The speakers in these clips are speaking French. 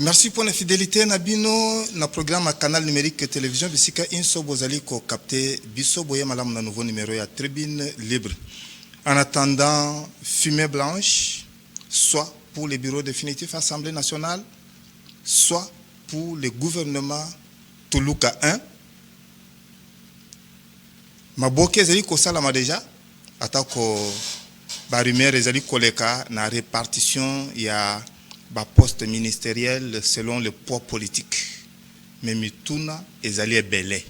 Merci pour la fidélité Nabino na programme à canal numérique télévision bisika inso bozali ko capter biso boye malam na nouveau numéro ya tribune libre. En attendant fumée blanche, soit pour les bureaux définitifs Assemblée nationale, soit pour le gouvernement Toluka 1. Maboke ezali ko salama déjà atako ba rumeur ezali koleka na répartition ya ba poste ministériel selon le poids politique. Mais mituna ezali ebele.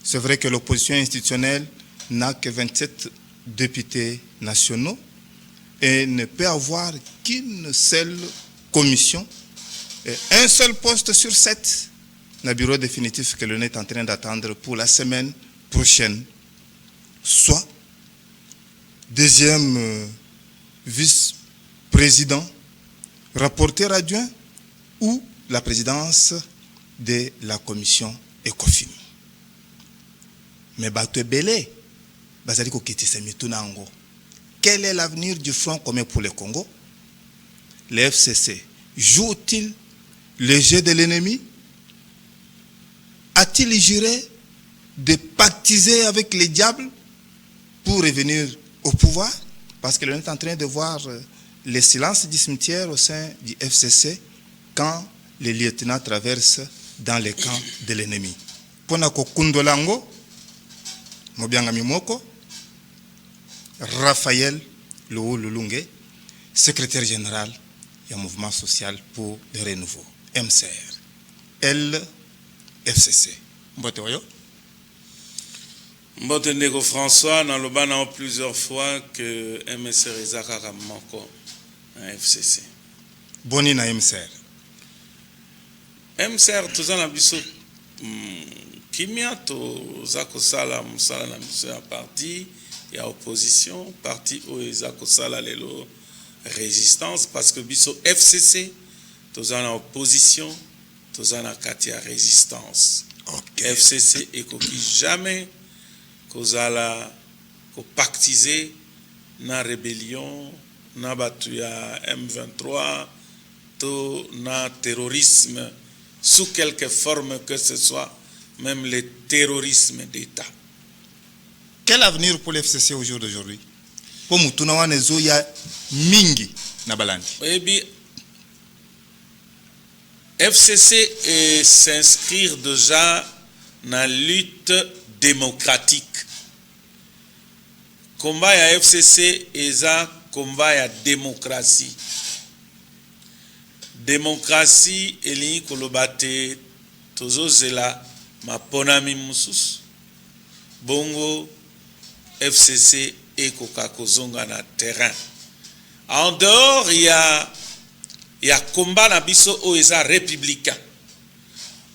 C'est vrai que l'opposition institutionnelle n'a que 27 députés nationaux et ne peut avoir qu'une seule commission et un seul poste sur 7 dans le bureau définitif que l'on est en train d'attendre pour la semaine prochaine. Soit deuxième vice-président, rapporteur adjoint ou la présidence de la commission ECOFIN. Mais Bato Belé, Bazaliko Ketise Mitunango. Quel est l'avenir du Front commun pour le Congo? Le FCC joue-t-il le jeu de l'ennemi? A-t-il juré de pactiser avec les diables pour revenir au pouvoir? Parce que l'on est en train de voir le silence du cimetière au sein du FCC quand les lieutenants traversent dans les camps de l'ennemi. Ponako Kundolango, Mobianga Mimoko, Raphaël Lulunge, secrétaire général du mouvement social pour le renouveau, MCR, LFCC. Mbote Nego François, dans le ban plusieurs fois que MCR est à Moko. FCC. Boni na MCR. MCR tozana na biso kimia to zako sala musala na biso ya parti ya opposition, parti o ezako sala lelo résistance parce que biso FCC tozana opposition, tozana kati ya résistance. Okay. FCC ekoki jamais kozala ko pactiser na rébellion na batu ya M23 to na terrorisme sous quelque forme que ce soit, même le terrorisme d'État. Quel avenir pour l'FCC au jour d'aujourd'hui? Pour Mutuna wanezo ya mingi na balandi. Eh bien, FCC s'inscrire déjà dans la lutte démocratique. Combat ya FCC eza combat ya démocratie. Démocratie eli kolobate tozo zela maponami mususu. Bongo FCC ekoka kozonga na terrain. En dehors il y a combat na biso o eza républicain.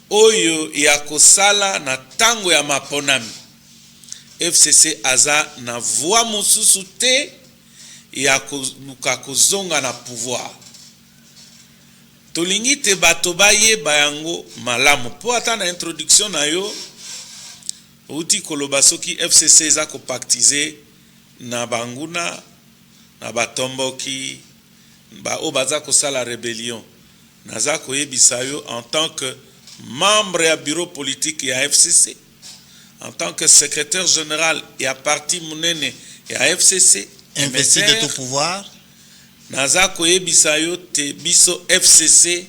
Oyo ya kosala na tango ya maponami. FCC aza na voix mususu te ya kozonga na pouvoir. Tolingi te bato baye bayango malamu. Po ata na introduction na yo, uti koloba soki FCC eza ko pactiser na banguna, na batomboki, ba o baza ko sala rébellion. Naza ko yebisa yo en tant que membre ya bureau politique ya FCC, en tant que secrétaire général ya parti munene ya FCC, investi de tout pouvoir. Naza koyebisa yo te biso FCC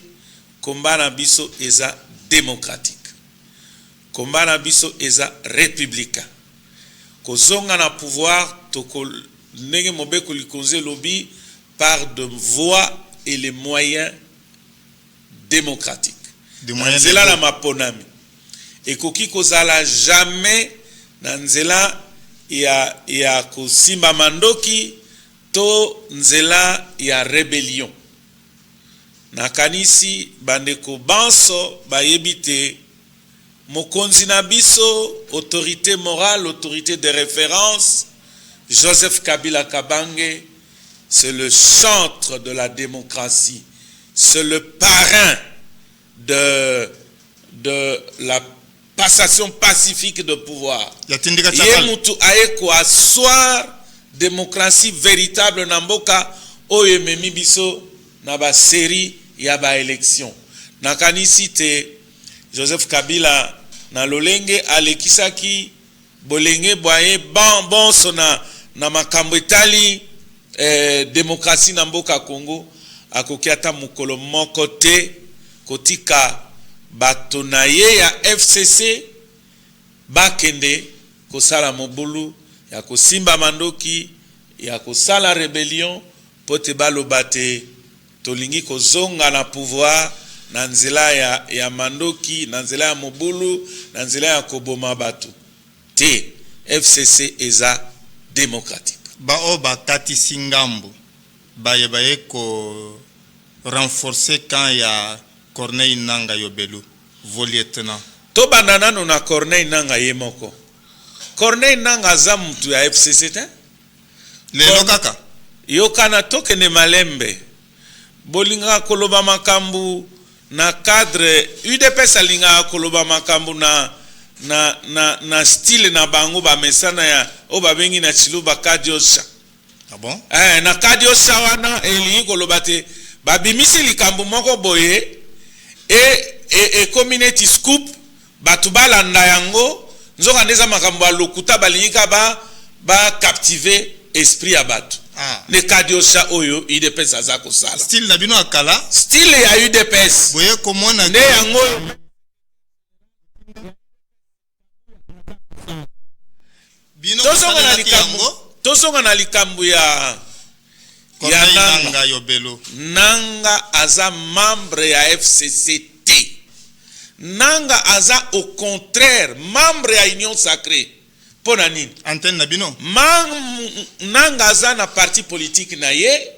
komba na biso eza démocratique. Komba na biso eza républicain. Kozonga na pouvoir toko ndenge mobeko likonze lobby par de voies et les moyens démocratiques. Des moyens nzela la maponami. Ekoki kozala jamais na nzela ya kosimba mandoki to nzela ya rébellion. Nakanisi bandeko banso bayebite mokonzi na biso, autorité morale, autorité de référence, Joseph Kabila Kabange, c'est le chantre de la démocratie, c'est le parrain de la passation pacifique de pouvoir. Yemutu aeko asseoir démocratie véritable na mboka oyo ememi biso na ba série ya ba élection. nakanisi te Joseph Kabila na lolenge alekisaki bolenge boye bonso na makambo etali demokrasi na mboka Congo akoki ata mukolo moko te kotika bato na ye ya FCC bakende kosala mobulu ya kosimba mandoki ya kosala rebellion pote baloba te tolingi kozonga na pouvoir na nzela ya mandoki, na nzela ya mobulu, na nzela ya koboma bato te. FCC eza démocratique. Bao bakatisi ngambo baye ko renforcer quand ya Corneille Nangaa Yobelu lieutenant. To bandana na Corneille Nangaa yemoko. Corneille Nangaa za mtu ya FCC te? Lelo kaka. Yokana toke ne malembe. Bolinga koloba makambu na cadre UDPS alinga koloba makambu na style na bango ba mesana ya oba bengi na chiluba kadiosha. Ah bon? Na kadiosha wana elingi koloba te babimisi likambu moko boye e community scoop batubala ndayango nzoka ndeza makambu alokuta balingika ba captiver esprit ya batu. Ne kadiosha oyo UDPS azako sala. Style na bino akala? Style ya UDPS. Boye komona ne yango bino tosonga na likambu ya Nangaa Yobelu. Nangaa aza membre ya FCCT. Nangaa aza au contraire membre ya Union Sacrée. Pona nini? Antenne na bino. Nangaa aza na parti politique na ye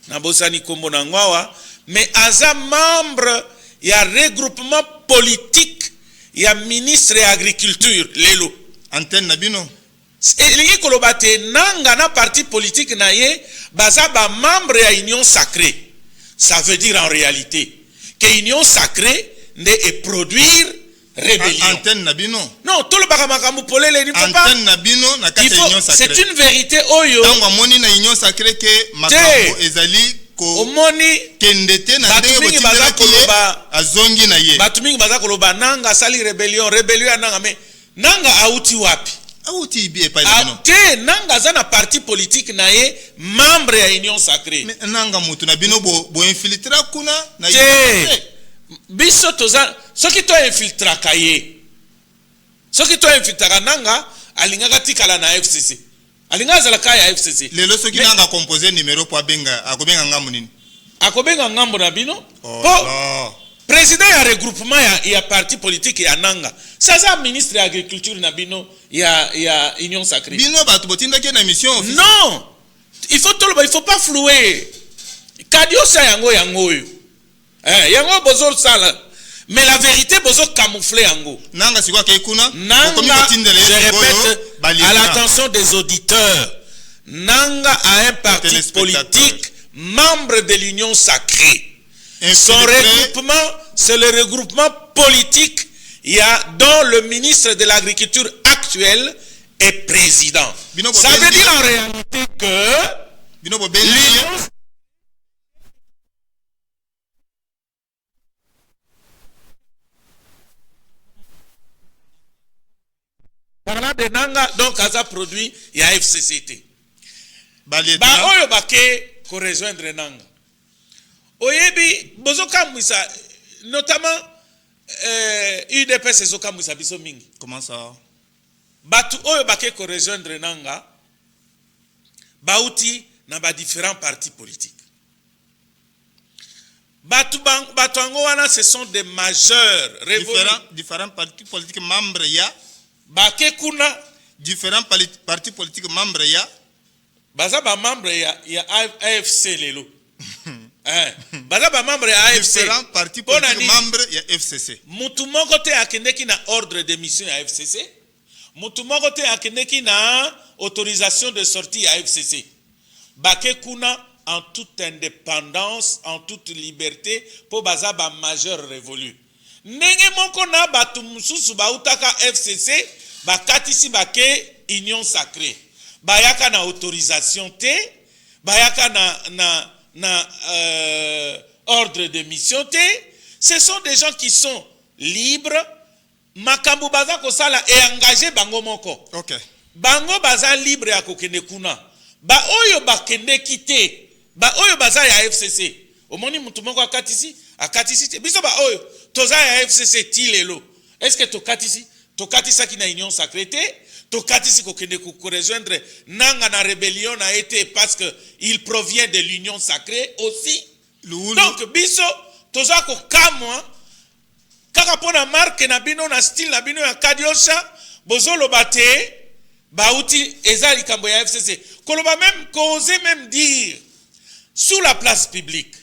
na bosani kombo na ngwawa, mais aza membre ya regroupement politique ya ministre ya agriculture lelo. Antenne na bino. Elingi koloba te Nangaa na parti politique na ye baza ba membre ya Union Sacrée. Ça veut dire en réalité que Union Sacrée ne produire rébellion. Antenne na bino. Non, tout le bakamakambou polele ni papa. Antenne na bino na kati Union Sacrée. C'est une vérité oyo. Tango moni na Union Sacrée ke makambo ezali ko omoni kendete na ndenge botindela koloba azongi na ye. Batu mingi baza koloba Nangaa sali rébellion ya Nangaa, mais Nangaa auti wapi? Auti bie pa bino. Te Nangaa za na parti politique na ye membre ya Union Sacrée. Mais Nangaa mutu na bino bo infiltra kuna na ye. Biso toza soki to infiltra kaye. Soki to infiltra Nangaa alingaka tikala na FCC. Alinga zala kaya FCC. Lelo soki Nangaa composer numéro po abenga akobenga ngambo nini? Akobenga ngambo na bino? Oh. Président ya regroupement ya parti politique ya Nangaa. Saza ministre ya agriculture na bino ya Union Sacrée. Bino batu botindaki na mission officielle. Non. Il faut pas flouer. Kadiosa yango yo. Yango bozo sala. Mais la vérité bozo camoufler yango. Nangaa sikwa ke kuna. Nangaa, je répète à l'attention des auditeurs. Nangaa a un parti politique membre de l'Union Sacrée. Son regroupement, c'est le regroupement politique dont le ministre de l'Agriculture actuel est président. Ça veut dire en réalité que l'Union parlant de Nangaa, donc aza produit, il y a FCCT. Oyo bake ko rejoindre Nangaa. Oyebi bozoka mwisa notamment UDPS ezoka mwisa biso mingi. Comment ça? Batu oyo bake ko rejoindre Nangaa bauti na ba différents partis politiques. Batu ango wana ce sont des majeurs différents partis politiques membres ya bake kuna différents partis politiques membres ya baza ba membre ya AFC lelo. Baza ba membre ya AFC. Différents partis politiques membres ya FCC. Mutu moko te akendeki na ordre de mission ya FCC. Mutu moko te akendeki na autorisation de sortie ya FCC. Bake kuna en toute indépendance, en toute liberté, po baza ba majeur révolu. Nenge moko na batu mususu ba utaka FCC, ba katisi bake Union Sacrée. Bayaka na autorisation te, bayaka na ordre de mission te, Ce sont des gens qui sont libres, makambu baza kosala et engagé bango moko. Ok. Bango baza libre ya kokende kuna. Ba oyo bakende kite. Ba oyo baza ya FCC. Omoni mutu moko akatisi te. Biso ba oyo toza ya FCC ti lelo. Est-ce que tokatisa ki na union sacrée te? Tokatisi kokende ko rejoindre nanga na rébellion na été parce que il provient de l'union sacrée aussi. Donc biso toza ko kamwa kaka pona marque na bino na style na bino ya Kadiosha bozolo bate bauti eza likambo ya FCC. Koloba même causer même dire sous la place publique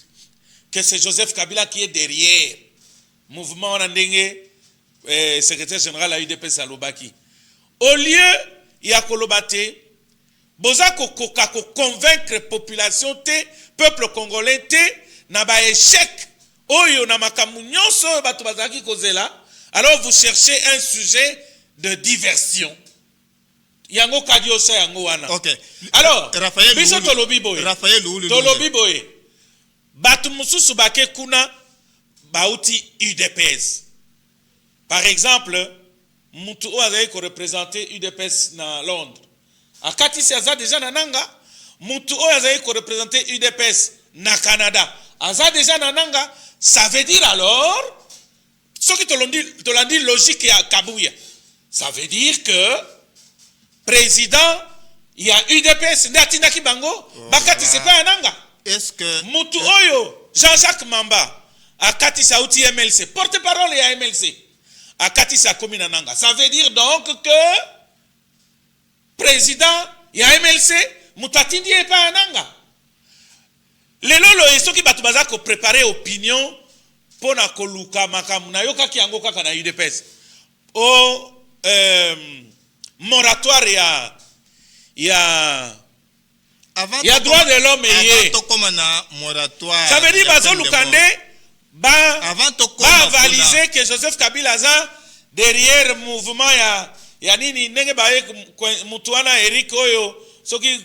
que c'est Joseph Kabila qui est derrière mouvement Nandenge secrétaire général à UDPS Salobaki. Au lieu ya kolobate boza ko convaincre population te peuple congolais te na ba échec oyo na makamu nyonso bato bazaki kozela, alors vous cherchez un sujet de diversion. Yango Kadiosha yango wana. OK. Alors Raphaël biso tolobi boye. Tolobi boye. Batu mususu bake kuna bauti UDPS. Par exemple, mutu o azali ko représenter UDPS na Londres. Akati si aza déjà na nanga, mutu o azali ko représenter UDPS na Canada. Aza déjà na nanga, ça veut dire alors ce qui te l'ont dit logique ya Kabuya. Ça veut dire que président il y a UDPS ndatinda ki bango, bakati c'est pas nanga. Est-ce que mutu oyo Jean-Jacques Mamba akati sa outi MLC, porte-parole ya MLC. Akati sa commune nanga. Ça veut dire donc que président ya MLC mutatindi e pa nanga. Lelo esoki batu baza ko préparer opinion pona koluka makamu na yoka ki yango kaka na UDPS. O moratoire ya droit de l'homme yé. Ça veut dire bazo lukande avant avaliser que Joseph Kabila za derrière mouvement ya nini ndenge baye mutuana Eric oyo soki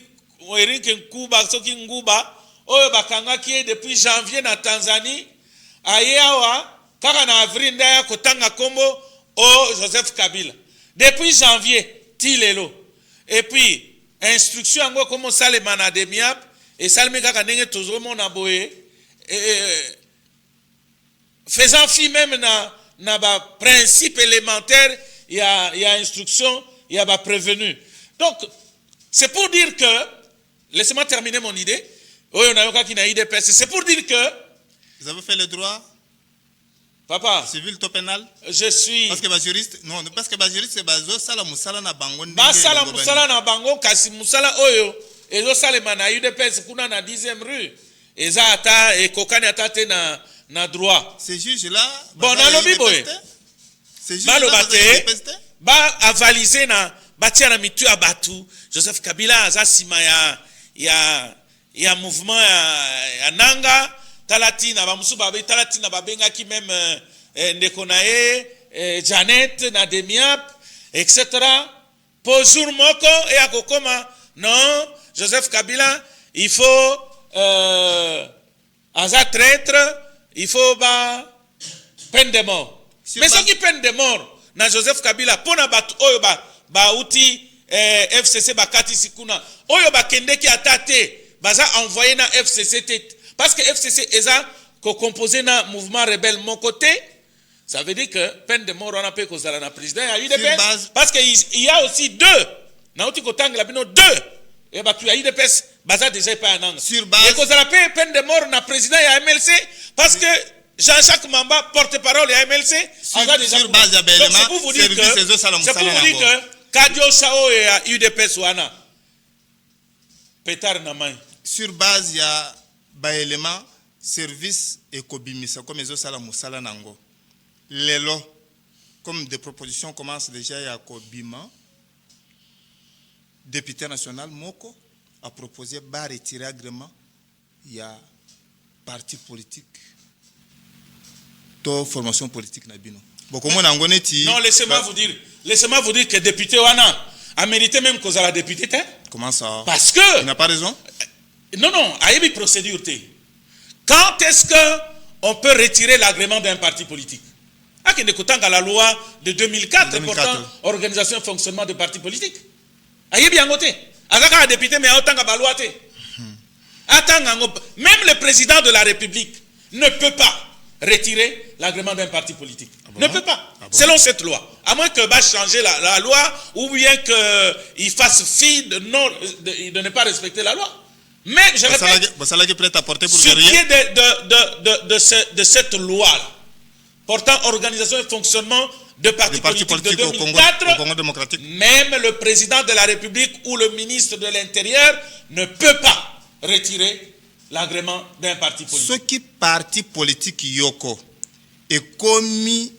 Eric Nkuba soki Nguba oyo bakanga ki depuis janvier na Tanzanie ayewa kaka na avril ndaya kotanga kombo o Joseph Kabila depuis janvier tilelo et puis instruction yango comme salema na demiap et salme kaka ndenge tozomona boye faisant fi même na ba principe élémentaire il y a instruction il y a ba prévenu. Donc c'est pour dire que laissez-moi terminer mon idée. Oyo na yoka ki na IDPS, c'est pour dire que vous avez fait le droit papa civil to pénal. Je suis parce que ba juriste non parce que ba juriste c'est bazo sala musala na bango ndenge ba sala musala na bango kasi musala oyo ezo salema na UDPS kuna na 10e rue eza ata ekokani ata te na droit. Ces juges là bon alobi boye ces juges là ba avaliser na batia na mitu ya batu Joseph Kabila aza sima ya mouvement ya nanga talatina ba musu ba talatina ba benga ki même ndeko na ye Janet na Demiap etc. pour jour moko et akokoma non Joseph Kabila il faut aza traître il faut ba peine de mort. Mais ce qui peine de mort na Joseph Kabila pona batu oyo ba uti FCC bakati sikuna oyo bakende ki atate baza envoyé na FCC parce que FCC eza composé na mouvement rebelle mon côté. Ça veut dire que peine de mort on a pas kozala na président ya UDPS parce que il y a aussi deux na uti kotanga bino deux et batu ya UDPS baza déjà pas nanga sur base et kozala peine de mort na président ya MLC parce que Jean-Jacques Mamba porte-parole ya MLC sur base ya élément c'est pour vous dire que Kadiosha ya UDPS wana pétard na main sur base ya ba élément service ekobimisa comme ezo sala musala nango lelo comme des propositions commencent déjà ya kobima député national moko a proposé ba retirer agrément ya parti politique to formation politique na bino boko mona ngo neti non laissez-moi vous dire que député wana a mérité même cause à la députée. Comment ça? Parce que il n'a pas raison. Non, a eu une procédure. Quand est-ce que on peut retirer l'agrément d'un parti politique. Akende kotanga la loi de 2004 portant organisation et fonctionnement de partis politiques. Ayebi angote. Azaka a député mais otanga baloi te. Même le président de la République ne peut pas retirer l'agrément d'un parti politique. Ah bon? Ne peut pas. Ah bon? Selon cette loi. À moins que va changer la loi ou bien qu'il fasse fi de ne pas respecter la loi. Mais je répète, sur pied de cette loi portant organisation et fonctionnement de partis politiques de 2004, au Congo démocratique, même le président de la République ou le ministre de l'Intérieur ne peut pas retirer l'agrément d'un parti politique. Ce qui parti politique yoko et commis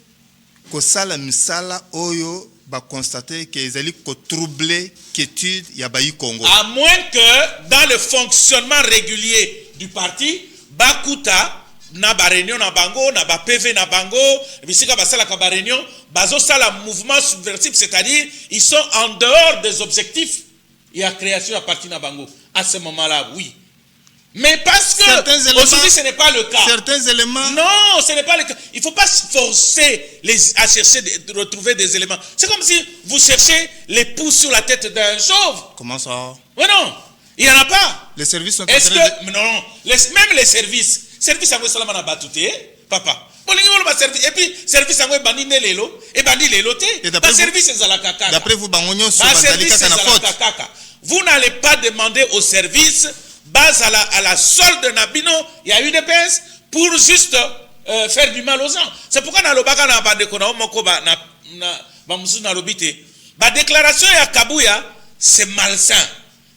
que sala misala oyo ba constater que ils allaient troubler quiétude ya bayi Congo. À moins que dans le fonctionnement régulier du parti, bakuta na ba réunion na bango, na ba PV na bango, bisika basala ka ba réunion, bazo sala mouvement subversif, c'est-à-dire ils sont en dehors des objectifs et à création à partir na bango. À ce moment-là, oui. Mais parce que aujourd'hui ce n'est pas le cas. Certains éléments. Non, ce n'est pas le cas. Il ne faut pas se forcer à chercher de retrouver des éléments. C'est comme si vous cherchez les pouces sur la tête d'un chauve. Comment ça? Oui, non. Il n'y en a pas. Les services sont Est-ce que non, même les services à quoi cela m'a battuté, papa. Et puis service à quoi bandi lelo et bandi leloté. Pas service c'est à la caca. D'après vous, bangonyo sur kaka. Vous n'allez pas demander au service base à la solde Nabino, il y a eu des pinces pour juste faire du mal aux gens. C'est pourquoi dans le baga na bande kona moko na musu na lobité. Ba déclaration ya Kabuya, c'est malsain.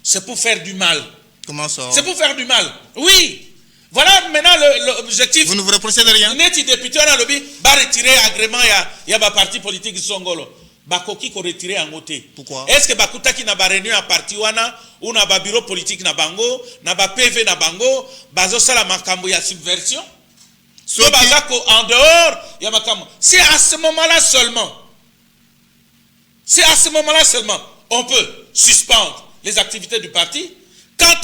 C'est pour faire du mal. Comment ça? C'est pour faire du mal. Oui. Voilà maintenant l'objectif. Vous ne vous reprochez de rien? Neti député na lobby ba retirer agrément ya ba parti politique songolo. Bakoki ko retirer en côté. Pourquoi? Est-ce que bakuta ki na ba réunion à parti wana ou na ba bureau politique na bango, na ba PV na bango, bazo sala makambo ya subversion? So bazako en dehors ya makambo. C'est à ce moment-là seulement on peut suspendre les activités du parti. Quant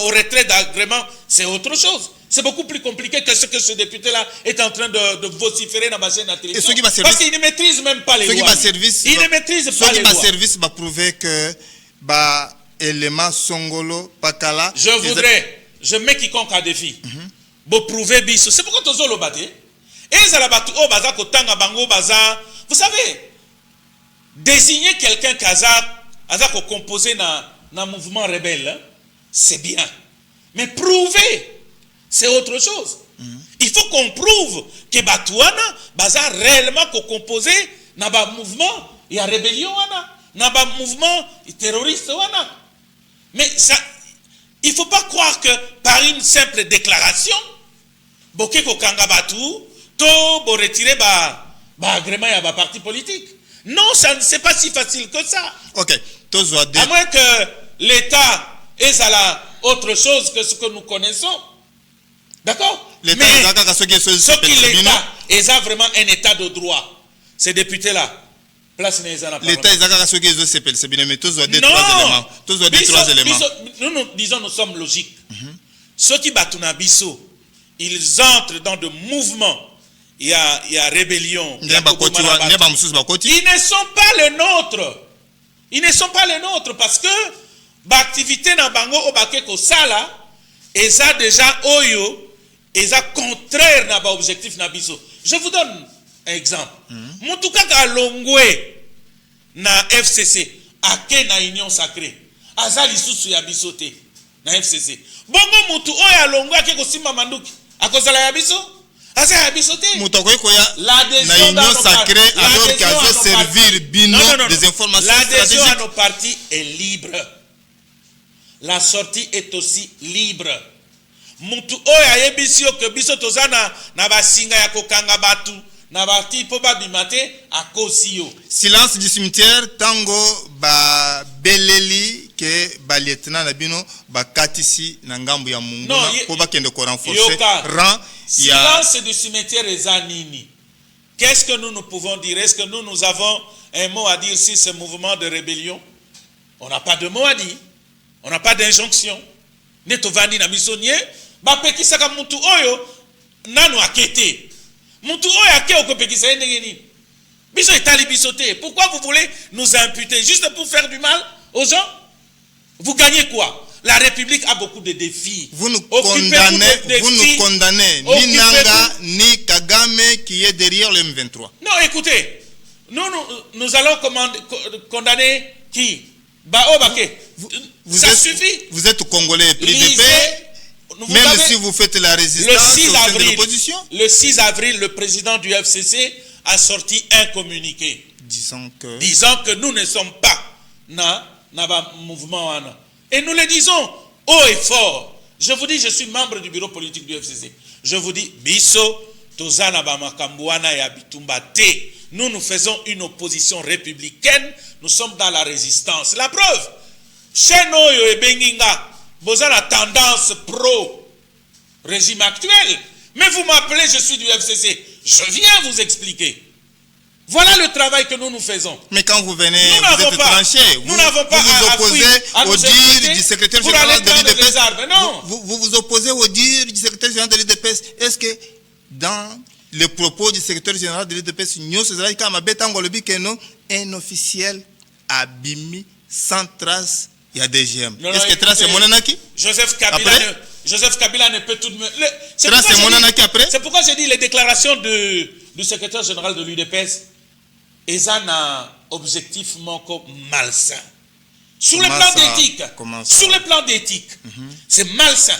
au retrait d'agrément, c'est autre chose. C'est beaucoup plus compliqué que ce que ce député-là est en train de vociférer dans ma chaîne à télévision. Parce qu'il ne maîtrise même pas les lois. Il ne maîtrise pas les lois. Ce service va prouver que élément songolo pakala. Je mets quiconque à défi. Pour prouver biso. C'est pourquoi tu as le battu. Et ça la battu au baza kotanga bango baza. Vous savez, désigner quelqu'un qui a composé dans mouvement rebelle, c'est bien. Mais prouver, c'est autre chose. Il faut qu'on prouve que Batouana baza réellement composé dans un mouvement, il y a rébellion, dans un mouvement terroriste. Mais ça, il ne faut pas croire que par une simple déclaration, Boké Kokanga Batou, to bo retirer agrément à ba parti politique. Non, c'est pas si facile que ça. Ok. À moins que l'État est à la autre chose que ce que nous connaissons. D'accord? Mais ce qui l'État est vraiment un État de droit. Ces députés-là, place l'État est à ce qu'ils s'appellent. C'est bien, mais tous ont des trois éléments. Nous disons, nous sommes logiques. Ceux qui battent Nabiso, ils entrent dans de mouvements. Il y a rébellion. Ils ne sont pas les nôtres. Ils ne sont pas les nôtres parce que l'activité dans Bango Obakeko Sala est déjà oyo, est contraire à l'objectif Nabiso. Je vous donne un exemple. Moutuka Galongwe na FCC, ake na Union Sacrée. Azali susu ya bisote na FCC. Bongo mutu oya Longwe ake kosimba manduki. Akozala ya biso? L'adhésion dans nos sacré alors qu'elle veut servir bino des informations stratégiques. L'adhésion à nos partis est libre. La sortie est aussi libre. Mutu oya yebisio que biso tozana na basinga ya kokanga batu na bati po babimate akosio. Silence du cimetière tango ba beleli que ba lieutenant na bino ba katisi na ngambu ya mungu po ba kende ko renforcer rang. Silence du cimetière et Zanini. Qu'est-ce que nous pouvons dire? Est-ce que nous avons un mot à dire sur ce mouvement de rébellion? On n'a pas de mot à dire. On n'a pas d'injonction. Netovani na misonnier, ba peki saka mutu oyo nanu akete. Mutu oyo ake okopekisa ndenge nini? Biso etali biso te. Pourquoi vous voulez nous imputer juste pour faire du mal aux gens? Vous gagnez quoi? La République a beaucoup de défis. Vous nous condamnez, ni Nanga, ni Kagame qui est derrière le M23. Non, écoutez, nous allons condamner qui? Bao Baké. Ça suffit. Vous êtes Congolais PDP, même si vous faites la résistance au sein de l'opposition. Le 6 avril, le président du FCC a sorti un communiqué disant que nous ne sommes pas dans le mouvement. Et nous le disons haut et fort. Je vous dis, je suis membre du bureau politique du FCC. Je vous dis, Biso, Tozana Bamakambuana et Abitumba T. Nous faisons une opposition républicaine. Nous sommes dans la résistance. La preuve, chez Noyo et Benginga, vous avez la tendance pro-régime actuel. Mais vous m'appelez, je suis du FCC. Je viens vous expliquer. Voilà le travail que nous faisons. Mais quand vous venez, vous êtes tranché. Nous n'avons pas vous vous opposez au dire du secrétaire général de l'UDPS. Vous vous opposez au dire du secrétaire général de l'UDPS. Est-ce que dans les propos du secrétaire général de l'UDPS, un officiel abimi sans trace, il y a DGM. Est-ce que trace est monanaki? Joseph Kabila ne peut tout de même. C'est pourquoi j'ai dit les déclarations du secrétaire général de l'UDPS. Et ça a objectivement malsain. Sur le plan d'éthique, c'est malsain.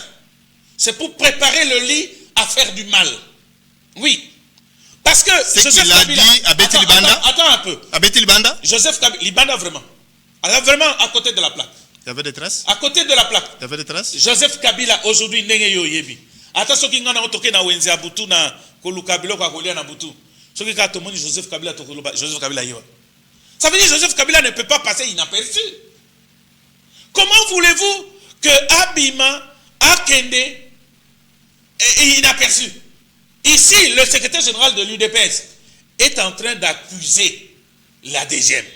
C'est pour préparer le lit à faire du mal. Oui. Parce que Joseph Kabila a dit à Libanda. Attends un peu. Abeti Libanda. Joseph Kabila, Libanda vraiment. Alors vraiment à côté de la plaque. Il y avait des traces. À côté de la plaque. Il y avait des traces. Joseph Kabila aujourd'hui nenge yo yebi. Attention qui ngana otoke na wenze abutu na kolukabilo kwa kolia na butu. Joseph Kabila, ça veut dire que Joseph Kabila ne peut pas passer inaperçu. Comment voulez-vous que Abima Akende est inaperçu? Ici, le secrétaire général de l'UDPS est en train d'accuser la DGM.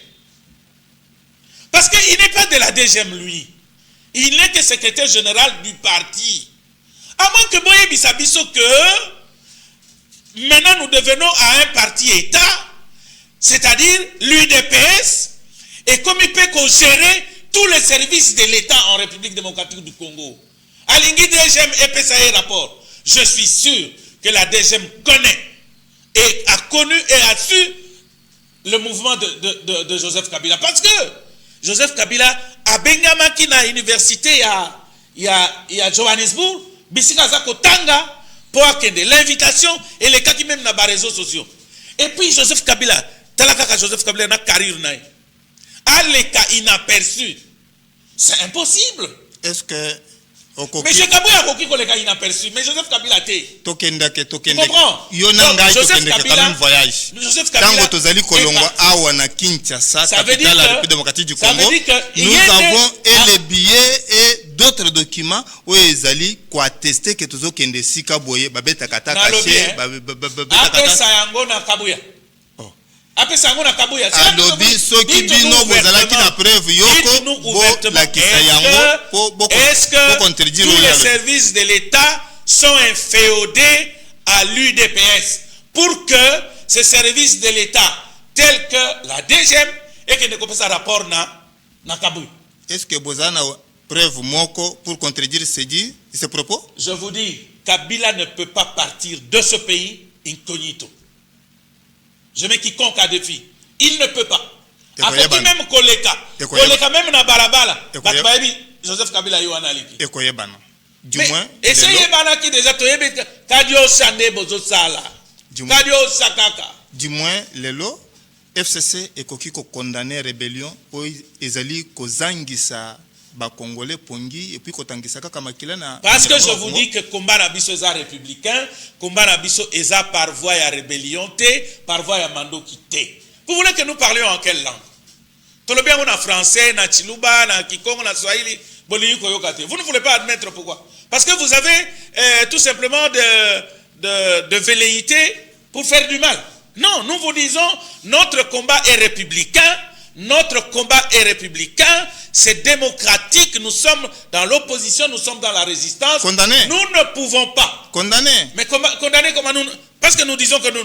Parce qu'il n'est pas de la DGM, lui. Il n'est que secrétaire général du parti. À moins que Boye Bissabiso que maintenant, nous devenons à un parti-État, c'est-à-dire l'UDPS, et comme il peut gérer tous les services de l'État en République démocratique du Congo. Alingui DGM et PSA rapport. Je suis sûr que la DGM connaît et a connu et a su le mouvement de Joseph Kabila. Parce que Joseph Kabila a Bengamaki na université il y a Johannesburg, Bisika Zako Tanga, pour accueillir l'invitation et les cas qui même dans les réseaux sociaux. Et puis Joseph Kabila, talaka Joseph Kabila na carrière na. À les cas inaperçus, c'est impossible. Est-ce que mais je Kabila a les cas inaperçus, mais Joseph Kabila té. Tokendake. Tu comprends? Joseph Kabila quand même voyage. Joseph Kabila. Tango tozali kolongwa awa na Kinshasa, capitale de la République démocratique du Congo. Nous avons les billets et d'autres documents où ils allaient attester que tous okende sika boye babeta kata caché apesa yango na Kabuya. Apesa yango na Kabuya. Alobi soki bino bozalaki na preuve yoko bo la kisa yango po contredire tous les services de l'État sont inféodés à l'UDPS pour que ces services de l'État tels que la DGM et que ne copie ça rapport na Kabuya. Est-ce que bozana preuve moko pour contredire ces propos? Je vous dis, Kabila ne peut pas partir de ce pays incognito. Je mets quiconque à défi. Il ne peut pas. Après même Koleka même na balabala. Joseph Kabila yo analiki. Ekoyebana. Du moins, essayez bana qui déjà toyebe kadio sande bozo sala. Kadio sakaka. Du moins, lelo FCC ekoki ko condamner rébellion po ezali ko zangisa ba congolais pongi et puis kotangisa kaka makila na. Parce que je vous dis que combat na biso eza républicain, combat na biso eza par voie ya rébellion té, par voie ya mandoki té. Vous voulez que nous parlions en quelle langue? Tolobi yango na français, na chiluba, na kikongo, na swahili, bolingi koyoka té. Vous ne voulez pas admettre pourquoi? Parce que vous avez tout simplement de velléité pour faire du mal. Non, nous vous disons, notre combat est républicain, notre combat est républicain, c'est démocratique, nous sommes dans l'opposition, nous sommes dans la résistance. Condamné. Nous ne pouvons pas. Condamné. Mais condamner comment nous... Parce que nous disons que nous...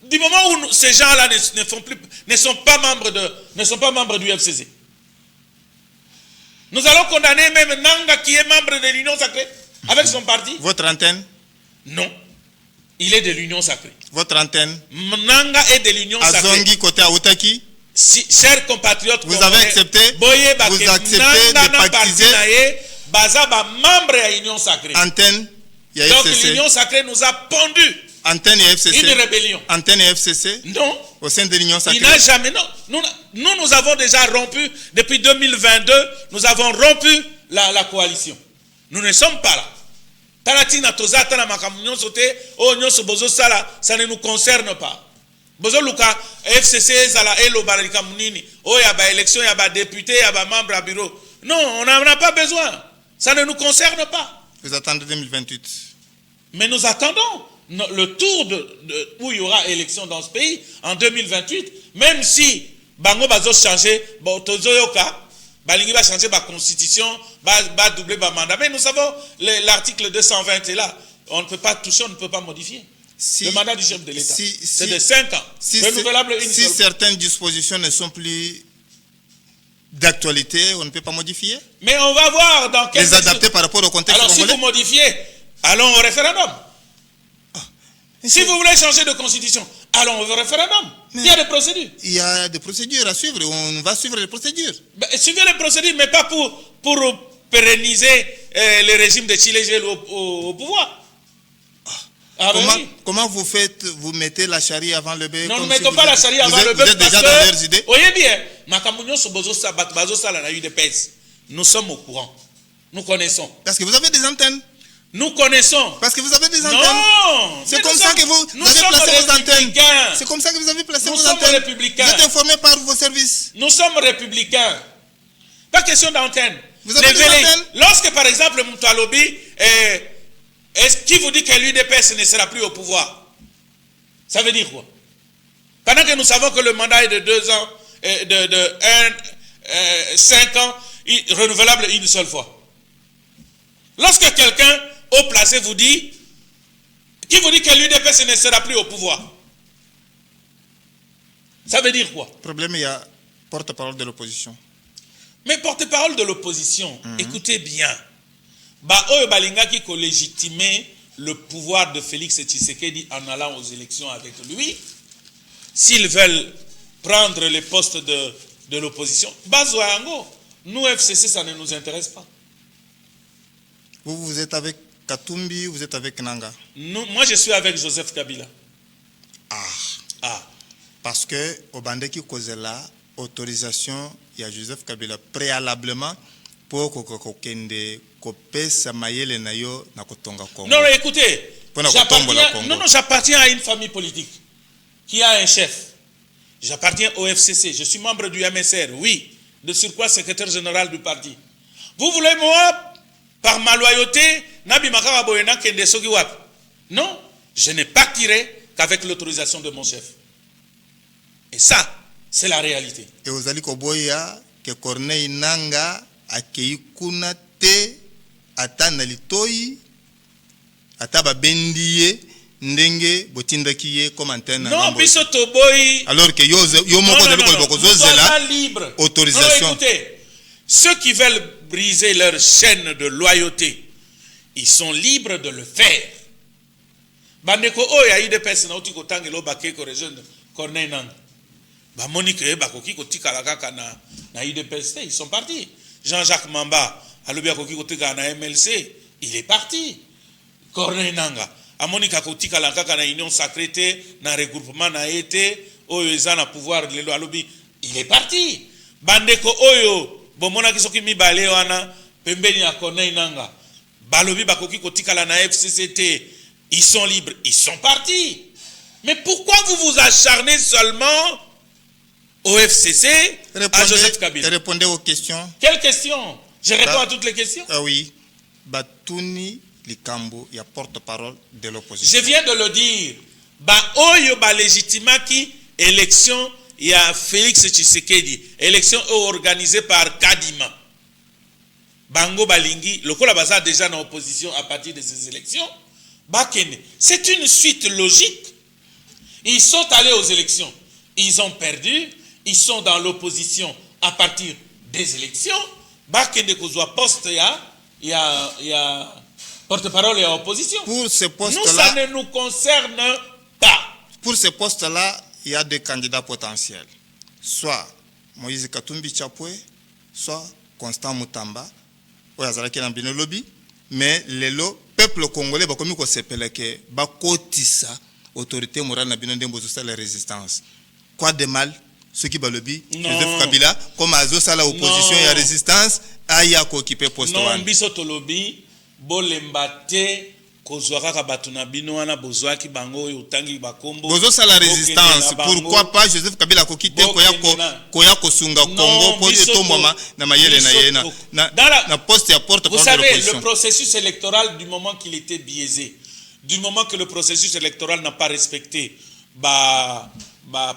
Du moment où ces gens-là ne sont pas membres du FCC. Nous allons condamner même Nanga qui est membre de l'Union Sacrée avec son parti. Votre antenne? Non. Il est de l'Union Sacrée. Votre antenne? Nanga est de l'Union Sacrée. Azongi côté Aoutaki? Si, chers compatriotes, vous avez accepté? Vous acceptez de pactiser? Baza ba membre de l'Union Sacrée. Antenne? Donc l'Union Sacrée nous a pondu. Antenne et FCC? Une rébellion. Antenne et FCC? Non. Au sein de l'Union Sacrée? Il n'a jamais, non. Nous avons déjà rompu, depuis 2022, nous avons rompu la coalition. Nous ne sommes pas là. Talatina toza tana makamunyo sote, oh nyoso bozo sala, ça ne nous concerne pas. Bozo luka, FCC zala elo barika munini, oh yaba élection, yaba député, yaba membre à bureau. Non, on n'en a pas besoin. Ça ne nous concerne pas. Vous attendez 2028. Mais nous attendons le tour où il y aura élection dans ce pays en 2028, même si Bango Bazo changer, Tozoyoka, Balingi va changer ma constitution, va doubler ma mandat. Mais nous savons, l'article 220 est là. On ne peut pas toucher, on ne peut pas modifier. Le mandat du chef de l'État, c'est de 5 ans. Renouvelable une si certaines dispositions ne sont plus d'actualité, on ne peut pas modifier. Mais on va voir dans quel... Les adapter par rapport au contexte congolais. Alors si vous modifiez, allons au référendum. Si vous voulez changer de constitution, allons au référendum. Il y a des procédures. Il y a des procédures à suivre. On va suivre les procédures. Suivez les procédures, mais pas pour pérenniser le régime de Chile au pouvoir. Comment vous faites? Vous mettez la charie avant le bœuf? Non, nous ne mettons pas la charie avant le bœuf. Vous êtes déjà dans leurs idées? Voyez bien, nous sommes au courant. Nous connaissons. Parce que vous avez des antennes. Nous connaissons. Parce que vous avez des antennes. Non. C'est comme ça que vous avez placé vos antennes. C'est comme ça que vous avez placé vos antennes. Nous sommes républicains. Vous êtes informés par vos services. Nous sommes républicains. Pas question d'antenne. Vous avez des antennes. Lorsque par exemple Moutalobi, qui vous dit que l'UDPS ne sera plus au pouvoir? Ça veut dire quoi? Pendant que nous savons que le mandat est de 2 ans, de 5 ans, renouvelable une seule fois. Lorsque quelqu'un haut placé vous dit, qui vous dit que l'UDPS ne sera plus au pouvoir? Ça veut dire quoi? Le problème, il y a porte-parole de l'opposition. Mais porte-parole de l'opposition, écoutez bien. Balinga qui a légitimé le pouvoir de Félix Tshisekedi en allant aux élections avec lui, s'ils veulent prendre les postes de l'opposition, nous FCC, ça ne nous intéresse pas. Vous êtes avec Katumbi, vous êtes avec Nanga? Moi, je suis avec Joseph Kabila. Parce que au Bandeki Kozela, autorisation, il y a Joseph Kabila préalablement pour kokende kopesa mayele nayo na kotonga Congo. Non, écoutez, j'appartiens à une famille politique qui a un chef. J'appartiens au FCC, je suis membre du MSR, oui, de surcroît secrétaire général du parti. Vous voulez moi, par ma loyauté, non, je n'ai pas tiré qu'avec l'autorisation de mon chef. Et ça, c'est la réalité. Et vous allez koboya que Corneille Nanga akei kuna te atana litoi ataba bendiye ndenge botindaki ye comme antenne. Non, biso toboyi. Alors que yo moko de l'autorisation libre. Autorisation. Non, écoutez, ceux qui veulent briser leur chaîne de loyauté, ils sont libres de le faire. Bandeko oya ide personne auti ko tangelo baké ko région Corneille Nanga. Ba Monique bakoki ko tikala kaka na UDPS, ils sont partis. Jean-Jacques Mamba alobi akoki ko tikala na MLC, il est parti. Corneille Nanga a Monique ko tikala kaka na Union Sacrée na regroupement na été oyo ezana pouvoir lelo alobi, il est parti. Bandeko oyo bomona kisoki mibale wana pembeni ya Corneille Nanga balobi bakoki ko tikala na FCCT, ils sont libres, ils sont partis. Mais pourquoi vous vous acharnez seulement au FCC, à Joseph Kabila? Répondez aux questions. Quelles questions? Je réponds à toutes les questions. Oui. Batouni Likambo, il y a porte-parole de l'opposition. Je viens de le dire. Oyo ba légitimaki élection il y a Félix Tshisekedi, élection organisée par Kadima. Bango Balingi, le Kola Baza déjà dans l'opposition à partir de ces élections. Bakene, c'est une suite logique. Ils sont allés aux élections, ils ont perdu, ils sont dans l'opposition à partir des élections. Bakene Kozwa poste, il y a porte-parole et opposition. Pour ce poste-là, nous, ça ne nous concerne pas. Pour ce poste-là, il y a des candidats potentiels. Soit Moïse Katumbi Chapwe, soit Constant Mutamba, ou Yazaraki Nambinolobi, mais le peuple congolais va comme s'appelle que bakotisa autorité morale na bino ndembo zo la résistance. Quoi de mal ce qui va le bi Joseph Kabila comme azo sala opposition et résistance aya ko occuper poste wana. Non biso tolobi bolembate kozwaka ka batuna bino wana bozwaki bango utangi bakombo. Bozo sala résistance pourquoi pas Joseph Kabila ko quitter koya kosunga Congo pour to mama na mayele na yena na poste ya porte-parole de l'opposition. Vous savez le processus électoral du moment qu'il était biaisé, du moment que le processus électoral n'a pas respecté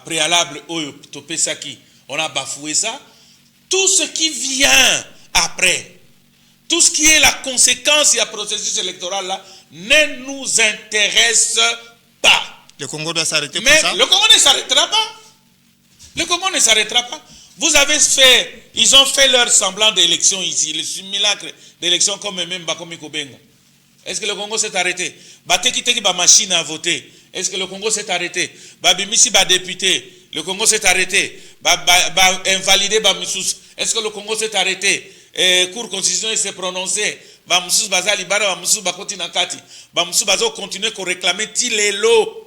préalable Topesaki, on a bafoué ça. Tout ce qui vient après, tout ce qui est la conséquence du processus électoral là, ne nous intéresse pas. Le Congo doit s'arrêter pour ça. Mais le Congo ne s'arrêtera pas. Le Congo ne s'arrêtera pas. Vous avez fait, ils ont fait leur semblant d'élection ici, le simulacre d'élection comme même Bakomi Kobengo. Est-ce que le Congo s'est arrêté? Bateki ba machine à voter. Est-ce que le Congo s'est arrêté? Babimisi ba député. Le Congo s'est arrêté. Invalidé ba Moussous. Est-ce que le Congo s'est arrêté? Cour constitutionnelle s'est prononcé. Ba Moussous baza libara ba Moussous bakoti nakati. Ba Moussous bazo continuer ko réclamer tilelo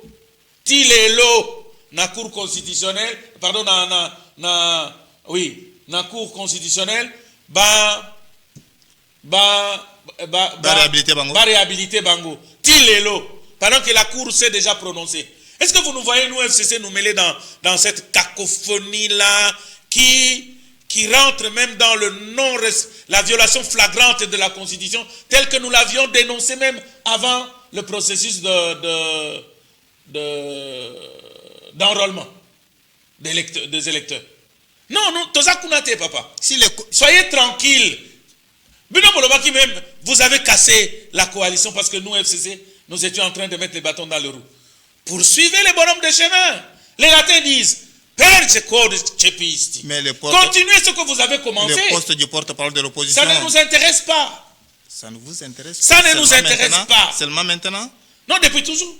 na cour constitutionnelle. Pardon na cour constitutionnelle réhabiliter bango. Tilelo. Pendant que la cour s'est déjà prononcée. Est-ce que vous nous voyez, nous, FCC, nous mêler dans cette cacophonie-là qui rentre même dans la violation flagrante de la Constitution, telle que nous l'avions dénoncée même avant le processus d'enrôlement des électeurs. Non, Toza Kounate, papa. Soyez tranquille. Même, vous avez cassé la coalition parce que nous, FCC, nous étions en train de mettre les bâtons dans le roue. Poursuivez les bonhommes de chemin. Les latins disent, continuez ce que vous avez commencé. Le poste du porte-parole de l'opposition. Ça ne nous intéresse pas. Ça ne vous intéresse pas. Ça ne nous intéresse pas. Seulement maintenant? Non, depuis toujours.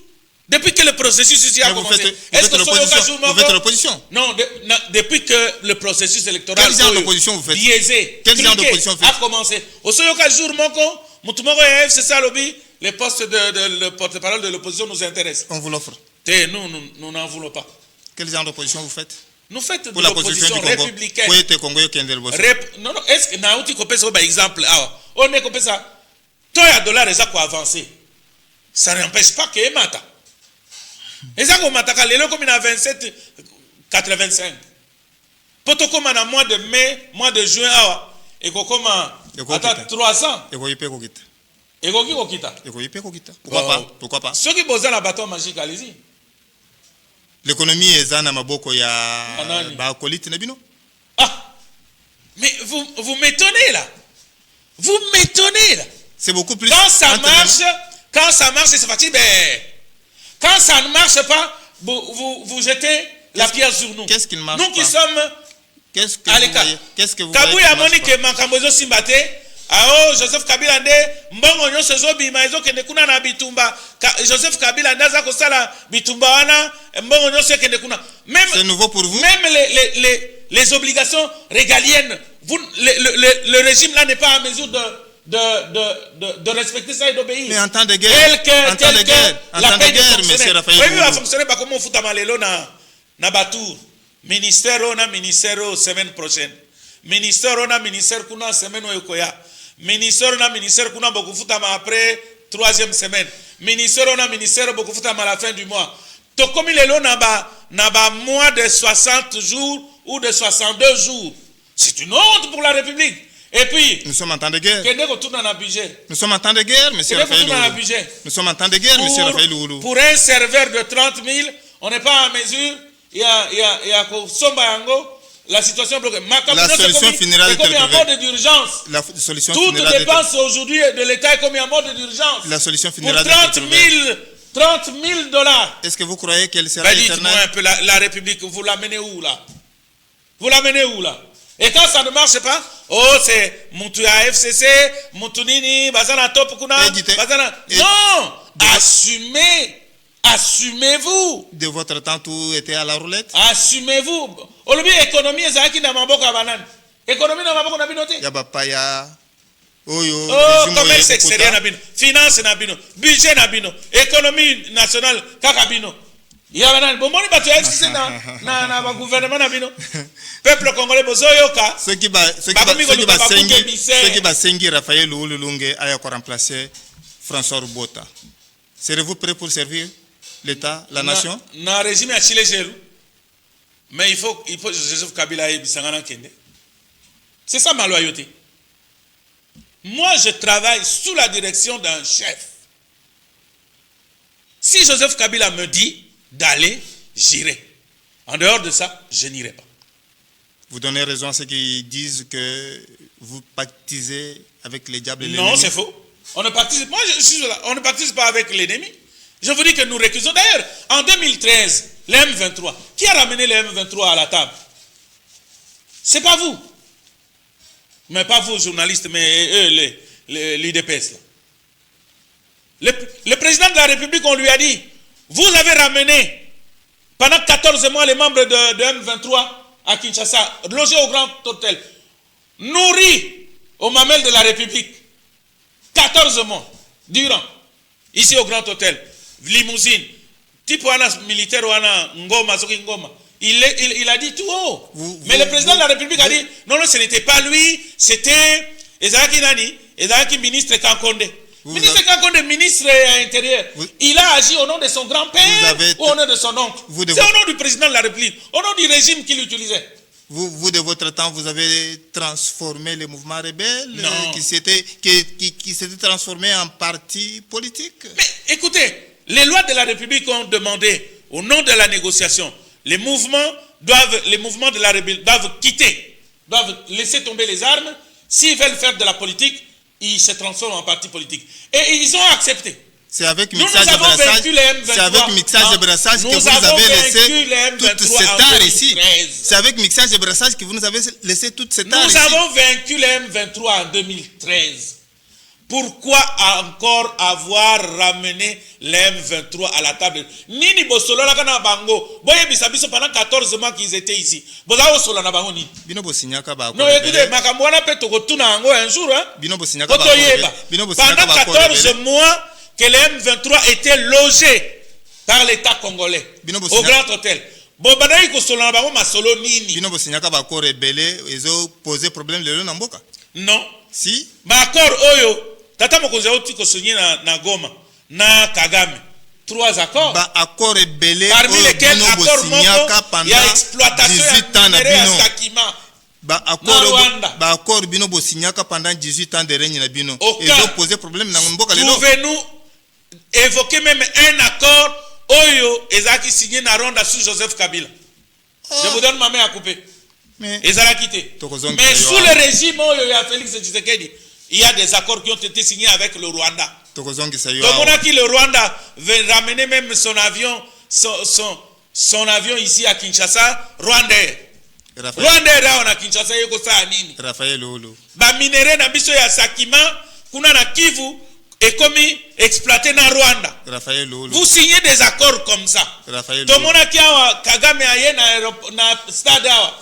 Depuis que le processus ici a commencé. Vous faites l'opposition? Non, depuis que le processus électoral quel genre d'opposition vous faites? Biaisé, quel genre d'opposition vous faites? A commencé. Au Soyoka jour moko, mutumoko c'est ça lobby, les postes de porte-parole de l'opposition nous intéressent. On vous l'offre. Nous n'en voulons pas. Quel genre d'opposition vous faites? Nous faites pour de l'opposition républicaine. Non, est-ce que Naouti Kopesa par exemple, on est comme ça. Toi, il y a $, les a avancé. Ça n'empêche pas que mata. Et ça, comme mata, les comme il a 27,85. Poto comme en mois de mai, mois de juin, et comme attends 3 ans. Et pourquoi pas? Ceux qui posent la bâton magique, allez-y. L'économie est dans maboko ya bakolite nabino. Ah, mais vous m'étonnez là. Vous m'étonnez là. C'est beaucoup plus. Quand ça marche, c'est facile. Quand ça ne marche pas, vous jetez la pierre sur nous. Qu'est-ce qui ne marche pas? Nous qui sommes. Qu'est-ce que vous voyez? Kabouya Monique Makambozo Simbate. Joseph Kabila nde mbongo nyonso ezobima ezokende kuna na bitumba. Joseph Kabila ndaza kosala bitumba wana mbongo nyonso ekende kuna. Même c'est nouveau pour vous. Même les obligations régaliennes, le régime là n'est pas en mesure de respecter ça et d'obéir. Mais en temps de guerre, monsieur Raphaël. Oui, va fonctionner pas comme on fout à Malelo na Batour. Ministère semaine prochaine. Ministère kuna semaine oyokoya. Ministère kuna beaucoup futama après 3e semaine. Ministère beaucoup futama à la fin du mois. To comme il est là na ba mois de 60 jours ou de 62 jours. C'est une honte pour la République. Et puis nous sommes en temps de guerre. Nous sommes en temps de guerre, monsieur Raphaël. Nous sommes en temps de guerre, monsieur Raphaël. Pour un serveur de 30 000, on n'est pas en mesure ya kosomba yango. La situation bloquée. La solution finira d'être trouvée. En mode d'urgence. La solution toute dépense aujourd'hui de l'État est comme en mode d'urgence. La solution finira d'être trouvée. 30 000 dollars. Est-ce que vous croyez qu'elle sera éternelle? Dites-moi un peu, la République, vous l'amenez où là? Vous l'amenez où là? Et quand ça ne marche pas, oh c'est Moutou AFCC, Moutounini, Bazana Top Kuna, Bazana. Non! Assumez-vous. De votre temps, tout était à la roulette? Assumez-vous. Olobi économie ezaki na maboko ya banani. Économie na maboko na binote? Ya bapaya. Oyo. Oh, commerce extérieur na bino, finance na bino, budget na bino, économie nationale kaka bino. Ya banani bomoni batu existe na ba gouvernement na bino. Peuple congolais bozoyoka. Ceux qui sengi Raphaël Loululunge aya ko remplacer François Rubota. Serez-vous prêt pour servir l'État, la nation? Na régime ya Chile Gelu. Mais il faut Joseph Kabila et Bisangana Kende. C'est ça ma loyauté. Moi, je travaille sous la direction d'un chef. Si Joseph Kabila me dit d'aller, j'irai. En dehors de ça, je n'irai pas. Vous donnez raison à ceux qui disent que vous pactisez avec les diables et l'ennemi. Non, c'est faux. On ne participe, moi je suis là, on ne participe pas avec l'ennemi. Je vous dis que nous récusons. D'ailleurs, en 2013, les M23, qui a ramené les M23 à la table? C'est pas vous. Mais pas vous, journalistes, mais eux, l'IDPS. Le président de la République, on lui a dit, vous avez ramené pendant 14 mois les membres de M23 à Kinshasa, logés au Grand Hôtel, nourris au mamelles de la République. 14 mois durant, ici au Grand Hôtel, limousine, type militaire ou ngoma, ngoma. Il a dit tout haut. Mais le président de la République a dit, non, ce n'était pas lui, c'était Ezaki Nani, Ezaki ministre Kankonde. Ministre Kankonde, ministre intérieur. Il a agi au nom de son grand-père ou au nom de son oncle. C'est au nom du président de la République, au nom du régime qu'il utilisait. Vous, de votre temps, vous avez transformé le mouvement rebelle qui s'était transformé en parti politique. Mais écoutez, les lois de la République ont demandé, au nom de la négociation, les mouvements de la rébellion doivent quitter, doivent laisser tomber les armes. S'ils veulent faire de la politique, ils se transforment en parti politique. Et ils ont accepté. C'est avec mixage de brassage, que vous avez laissé toute cette art ici. C'est avec mixage de brassage que vous nous avez laissé toute cette art ici. Nous avons vaincu les M23 en 2013. Pourquoi encore avoir ramené les M23 à la table? Nini bosolo la kana bango. Boye bisabiso pendant 14 mois qu'ils étaient ici. Boza solo na bango ni. Bino bosinyaka ba ko. Non, écoutez, makambo wana pe tokotuna ngo un jour hein. Bino bosinyaka ba ko. Pendant 14 mois que les M23 étaient logés par l'État congolais au Grand Hôtel. Bobanayi ko solo na bango masolo nini. Bino bosinyaka ba ko rebelle ezo poser problème lelo na mboka. Non. Si. Ba accord oyo Tata Mokonzi oti ko sonye na Goma na Kagame 3 accords accord rebelle parmi lesquels accord moko ya exploitation 18 ans na bino Sakima accord bino bosinyaka pendant 18 ans de règne na bino et donc poser problème na mboka lelo. Pouvez-nous évoquer même un accord oyo ezaki signé na Rwanda sous Joseph Kabila? Je vous donne ma main à couper. Mais ezala quitté. Mais sous le régime oyo ya Félix Tshisekedi, il y a des accords qui ont été signés avec le Rwanda. Donc on a qui le Rwanda veut ramener même son avion ici à Kinshasa, Rwandais. Rwandais là on a Kinshasa yeko sa nini? Raphaël Olo. Ba minéraux na biso ya Sakima kuna na Kivu et comme exploité na Rwanda. Raphaël Olo. Vous signez des accords comme ça. Raphaël Olo. Tomona ki awa Kagame aye na stade awa.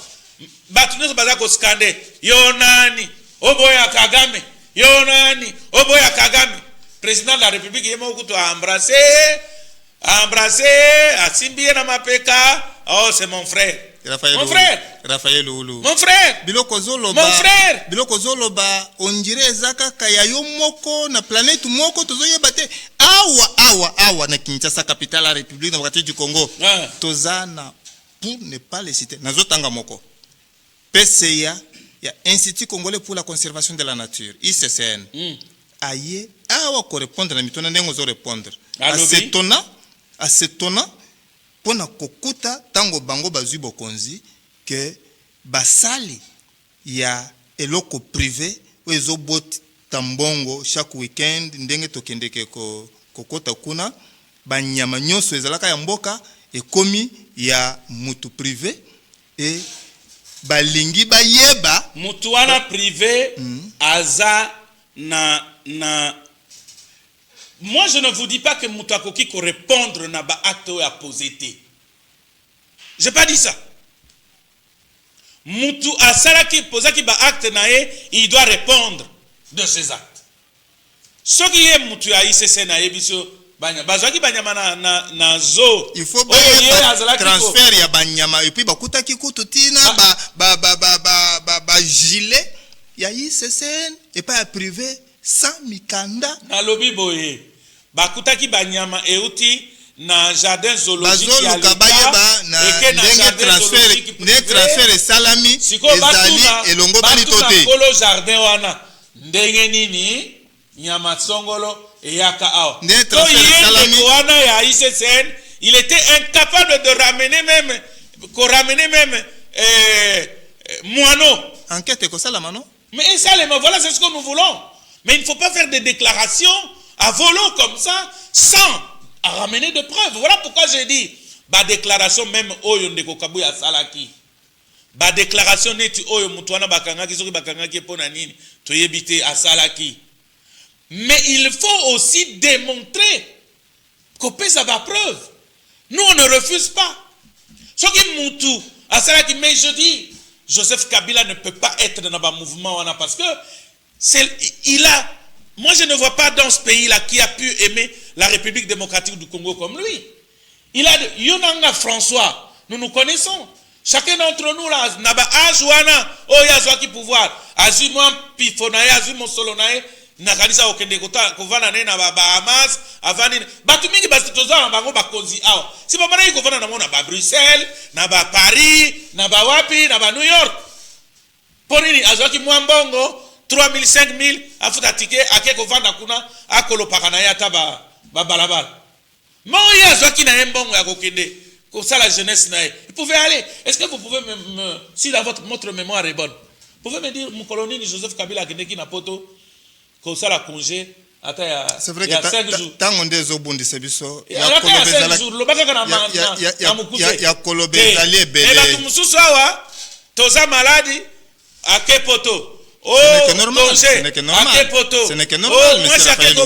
Batu nso bazako skande yo nani oboya Kagame. Yonani, Oboya Kagame, président de la République, il m'a embrassé, Asimbié na mapeka. Oh, c'est mon frère. Mon frère. Raphaël Oulu. Mon frère. Biloko Zoloba. Mon frère. Biloko Zoloba, on dirait Zaka Kayayo Moko, na planète Moko, Tozoye Bate. Awa, na Kinshasa, capitale de la République, na Wakati du Congo. Tozana, pour ne pas les citer, Nazotanga Moko. PCA. Il y a Institut Congolais pour la conservation de la nature, ICCN. Aïe, awa ko répondre na mitona ndengo zo répondre. À ce tona, pona kokuta tango bango bazwi bokonzi ke basali ya eloko privé oyo bot tambongo chaque weekend ndenge tokendeke kokota kuna banyama nyonso ezalaka ya mboka ekomi ya mutu privé et balingi bayeba mutu wana privé aza moi je ne vous dis pas que mutu akoki ko répondre na ba acte oyo aposé. J'ai pas dit ça. Mutu asalaki posaki ba acte na ye, il doit répondre de ses actes. Soki ye mutu ya ICC na yebiso banya bazaki banyama na zo. Il faut ba transfert ya banyama et puis bakutaki kututina ba gilet ya ICC et pas privé sans mikanda. Na lobi boye bakutaki banyama euti na jardin zoologique ya Lukaba na ndenge transfert salami ezali elongo bani tote kolo jardin wana ndenge nini nyama songolo eyaka awa to yende wana ya ICCN il était incapable de ramener même moineau enquête ko sala mano mais ça les voilà c'est ce que nous voulons mais il ne faut pas faire des déclarations à volo comme ça sans ramener de preuves. Voilà pourquoi j'ai dit ba déclaration même oyo ndeko kabuya salaki ba déclaration neti oyo mutwana bakangaki soki bakangaki pona nini toyebite asalaki. Mais il faut aussi démontrer qu'on peut ça va preuve. Nous on ne refuse pas. Soki mutu asalaki, mais je dis Joseph Kabila ne peut pas être dans un mouvement parce que moi je ne vois pas dans ce pays-là qui a pu aimer la République démocratique du Congo comme lui. Il a Yonanga François, nous nous connaissons. Chacun d'entre nous là, naba ajuana, oya qui pouvoir, azu moi pifonaye, azu mon solonaye, nakanisa okende kota kovana na Bahamas, avani batu mingi basi toza bango bakonzi awa. Si ba mara kovana na mona ba Bruxelles, na ba Paris, na ba wapi, na ba New York. Ponini azwaki mwambongo 3000 5000 afuta ticket akeko vanda kuna akolo pakana ya taba balabala. Moya azwaki na mbongo ya kokende ko ça la jeunesse na. Il pouvait aller. Est-ce que vous pouvez si votre mémoire est bonne, vous pouvez me dire mon colonel Joseph Kabila akende ki na poto ko ça la congé ata ya. C'est vrai que tango ndezo bondi sebiso ya kolobezala lo bakaka na mukuse ya kolobezali ebele. Et batu mususu awa toza maladi akepoto. Oh, ce n'est que normal. Ce n'est que normal, monsieur Raphaël.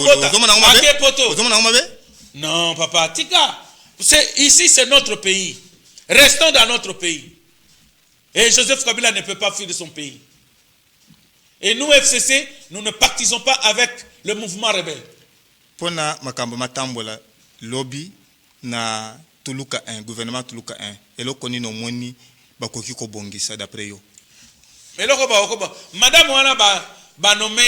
Non, papa, tika. Ici, c'est notre pays. Restons dans notre pays. Et Joseph Kabila ne peut pas fuir de son pays. Et nous, FCC, nous ne partisons pas avec le mouvement rebelle. Pona makambo matambola lobby na Tuluka 1, gouvernement Tuluka 1. Et lo koni no moni bakoki ko bongisa d'après yo. Mais là, madame wana ba nommé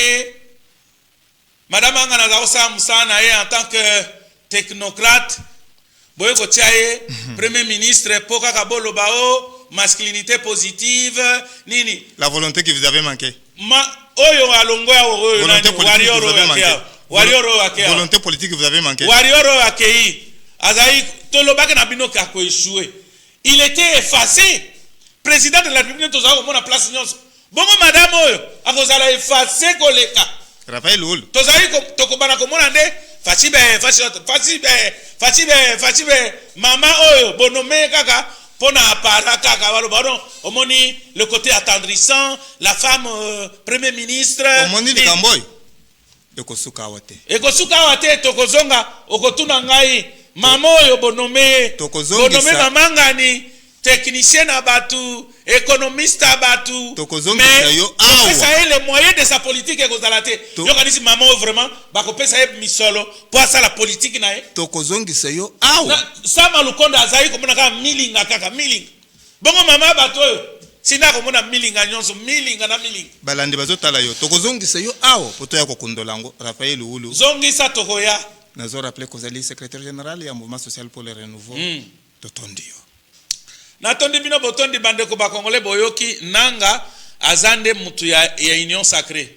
madame angana za osam en tant que technocrate boye ko tiaye premier ministre poka kabolo bao masculinité positive nini la volonté que vous avez manqué oyo alongo ya oyo nani warrior volonté politique que vous avez manqué warrior akei azai tolobaka na bino ka ko échouer il était effacé. Président de la République toza ko mona place nyonso bongo madame oyo akozala effacer koleka Raphaël Oul tozali tokobana ko mona nde facibe mama oyo bonome kaka pona apara kaka walo baron omoni le côté attendrissant la femme premier ministre omoni likamboy ekosuka wate tokozonga okotuna ngai mama oyo bonome mama ngani technicien à Batou, économiste à Batou, mais ça est les moyens de sa politique et gozalate. Yo kanisi maman vraiment, ba ko pesa yeb misolo pour ça la politique na e. Tokozongi seyo aw. Ça malukonda azai ko mona ka milinga kaka miling. Bongo mama Batou sina ko mona milinga nyonso milinga na miling. Balandi bazotala yo. Tokozongi seyo aw poto ya ko kundolango Raphaël Oulu. Zongi sa tokoya. Nazo rappeler ko zali secrétaire général ya mouvement social pour le renouveau. Totondio. Natondi bino botondi bande ko bakongole boyoki nanga azande mutu ya union sacrée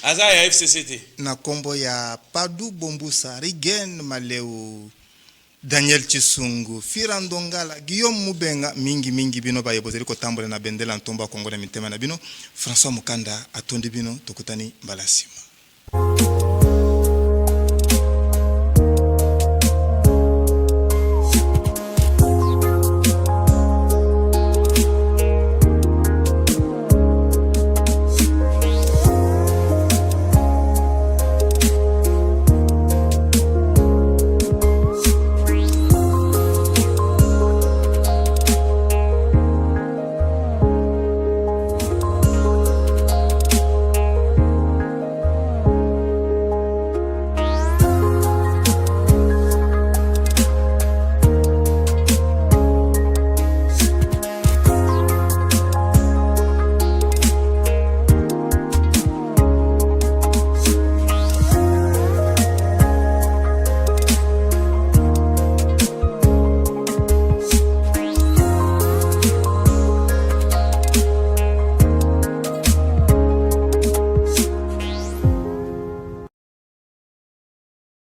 aza ya FCCT na kombo ya Padu Bombusa Rigen Maleu Daniel Chisungu, Firandongala, Guillaume Mubenga, mingi bino ba yebozeli ko tambola na bendela ntomba Kongo na mitema na bino, François Mukanda atondi bino tokutani mbalasima.